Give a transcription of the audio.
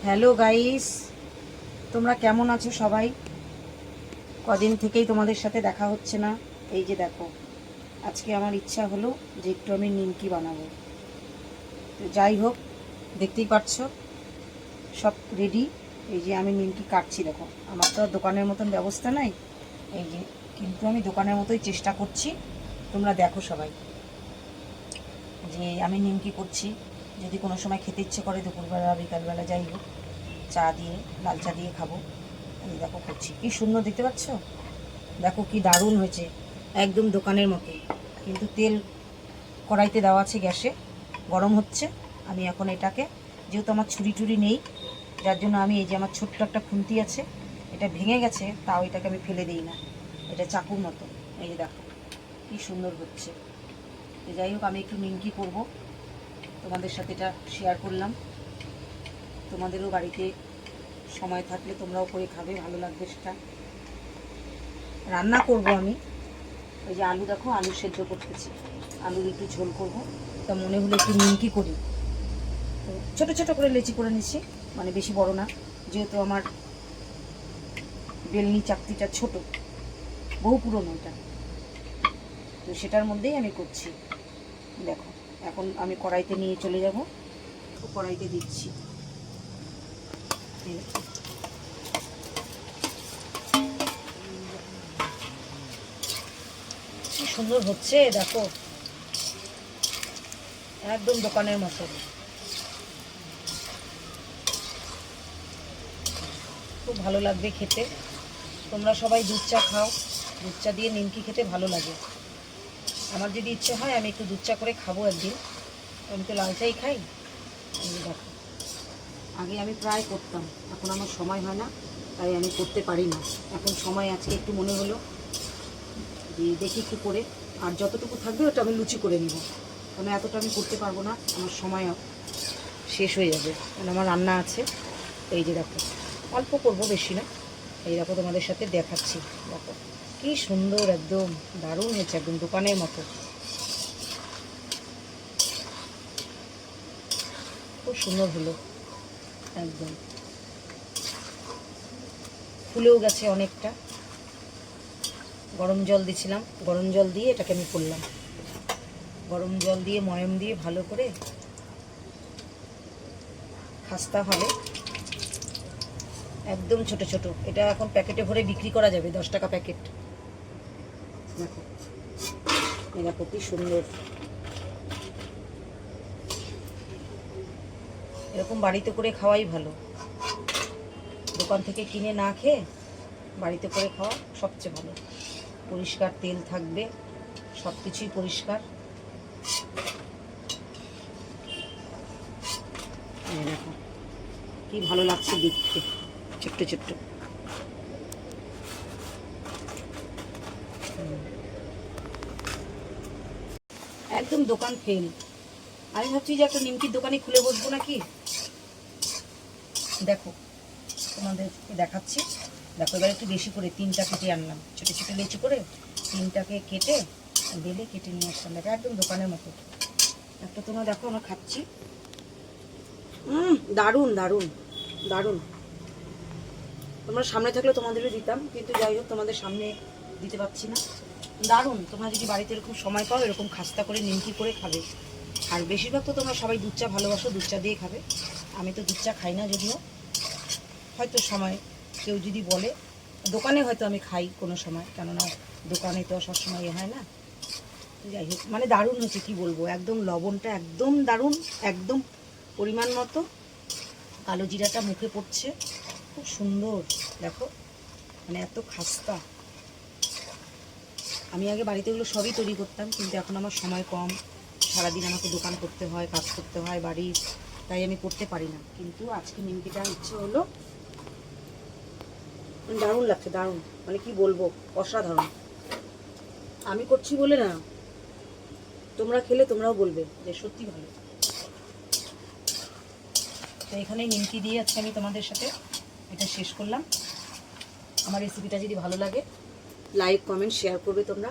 Hello guys, তোমরা কেমন আছো সবাই? কদিন থেকেই তোমাদের সাথে দেখা হচ্ছে না। এই যে দেখো, আজকে আমার ইচ্ছা হলো যে একটু আমি নিমকি বানাবো। তো যাই হোক, দেখতেই পাচ্ছ সব রেডি। এই যে আমি নিমকি কাটছি, দেখো আমার তো আর দোকানের মতন ব্যবস্থা নাই। এই যে, কিন্তু আমি দোকানের মতোই চেষ্টা করছি। তোমরা দেখো সবাই যে আমি নিমকি করছি। যদি কোনো সময় খেতে ইচ্ছে করে দুপুরবেলা বিকালবেলা যাই হোক, চা দিয়ে, লাল চা দিয়ে খাবো। এই দেখো করছি, কি সুন্দর দেখতে পাচ্ছ। দেখো কি দারুণ হয়েছে, একদম দোকানের মতোই। কিন্তু তেল কড়াইতে দেওয়া আছে, গ্যাসে গরম হচ্ছে। আমি এখন এটাকে, যেহেতু আমার ছুরি টুরি নেই, যার জন্য আমি এই যে আমার ছোট্ট একটা খুন্তি আছে, এটা ভেঙে গেছে, তাও এটাকে আমি ফেলে দিই না। এটা চাকুর মতো। এই যে দেখো কি সুন্দর হচ্ছে। তো যাই হোক, আমি একটু নিমকি করব, তোমাদের সাথে এটা শেয়ার করলাম। তোমাদেরও বাড়িতে সময় থাকলে তোমরাও করে খাবে, ভালো লাগবে সেটা। রান্না করব আমি। ওই যে আলু, দেখো আলু সেদ্ধ করতেছি, আলুর একটু ঝোল করব। তা মনে হলো একটু নিমকি করি, তো ছোটো ছোটো করে লেচি করে নিচ্ছি, মানে বেশি বড় না, যেহেতু আমার বেলনি চাকতিটা ছোট, বহু পুরনো এটা, তো সেটার মধ্যেই আমি করছি। দেখো এখন আমি কড়াইতে নিয়ে চলে যাব, কড়াইতে দিচ্ছি। কি সুন্দর হচ্ছে দেখো, একদম দোকানের মতো। খুব ভালো লাগবে খেতে। তোমরা সবাই দুধ চা খাও, দুধ চা দিয়ে নিমকি খেতে ভালো লাগে। আমার যদি ইচ্ছে হয় আমি একটু দুধ চা করে খাবো একদিন, আমি তো লাল চাই খাই। দেখো, আগে আমি প্রায় করতাম, এখন আমার সময় হয় না, তাই আমি করতে পারি না। এখন সময় আজকে একটু মনে হলো যে দেখি একটু করে, আর যতটুকু থাকবে ওটা আমি লুচি করে নিব, কারণ এতটা আমি করতে পারবো না, আমার সময় শেষ হয়ে যাবে, কারণ আমার রান্না আছে। এই যে দেখো, অল্প করব, বেশি না। এই দেখো তোমাদের সাথে দেখাচ্ছি, দেখো কি সুন্দর, একদম দারুণ হয়েছে, একদম দোকানের মতো। খুব সুন্দর হলো, একদম ফুলেও গেছে অনেকটা। গরম জল দিছিলাম, গরম জল দিয়ে এটাকে আমি করলাম। গরম জল দিয়ে ময়াম দিয়ে ভালো করে খাস্তা হবে, একদম ছোট ছোট। এটা এখন প্যাকেটে ভরে বিক্রি করা যাবে, 10 টাকা প্যাকেট। দেখো, দেখো কি সুন্দর। এরকম বাড়িতে করে খাওয়াই ভালো, দোকান থেকে কিনে না খেয়ে বাড়িতে করে খাওয়া সবচেয়ে ভালো। পরিষ্কার তেল থাকবে, সব কিছুই পরিষ্কার। দেখো কি ভালো লাগছে দেখতে, ছোট্ট ছোট্ট। একদম দোকান ফেল। আমি ভাবছি যে একটা নিমকির দোকানে খুলে বসবো নাকি। দেখো তোমাদেরকে দেখাচ্ছি, দেখো এবার একটু বেশি করে 3টা কেটে আনলাম, ছোটো ছোটো লেচি করে 3টাকে কেটে বেলে কেটে নিয়ে আসলাম। দেখো একদম দোকানের মতো। একটা তোমরা দেখো আমরা খাচ্ছি, দারুণ দারুণ দারুণ। তোমরা সামনে থাকলে তোমাদেরও দিতাম, কিন্তু যাই হোক তোমাদের সামনে দিতে পারছি না। দারুণ। তোমরা যদি বাড়িতে এরকম সময় পাও, এরকম খাস্তা করে নিমকি করে খাবে। আর বেশিরভাগ তো তোমরা সবাই দুধ চা ভালোবাসো, দুধ চা দিয়ে খাবে। আমি তো দুধ চা খাই না, যদিও হয়তো সময় কেউ যদি বলে, দোকানে হয়তো আমি খাই কোনো সময়, কেননা দোকানে তো সবসময় হয় না। যাই হোক, মানে দারুণ হচ্ছে, কি বলবো, একদম লবণটা একদম দারুণ, একদম পরিমাণ মতো। কালো জিরাটা মুখে পড়ছে, খুব সুন্দর। দেখো মানে এত খাস্তা। আমি আগে বাড়িতে এগুলো সবই তৈরি করতাম, কিন্তু এখন আমার সময় কম, সারাদিন আমাকে দোকান করতে হয়, কাজ করতে হয় বাড়ির, তাই আমি করতে পারি না। কিন্তু আজকে নিমকিটা ইচ্ছে হলো, দারুণ লাগছে, দারুণ, মানে কি বলবো, অসাধারণ। আমি করছি বলে না, তোমরা খেলে তোমরাও বলবে যে সত্যি ভালো। তো এখানেই নিমকি দিয়ে আজকে আমি তোমাদের সাথে এটা শেষ করলাম। আমার রেসিপিটা যদি ভালো লাগে, লাইক কমেন্ট শেয়ার করবে তোমরা।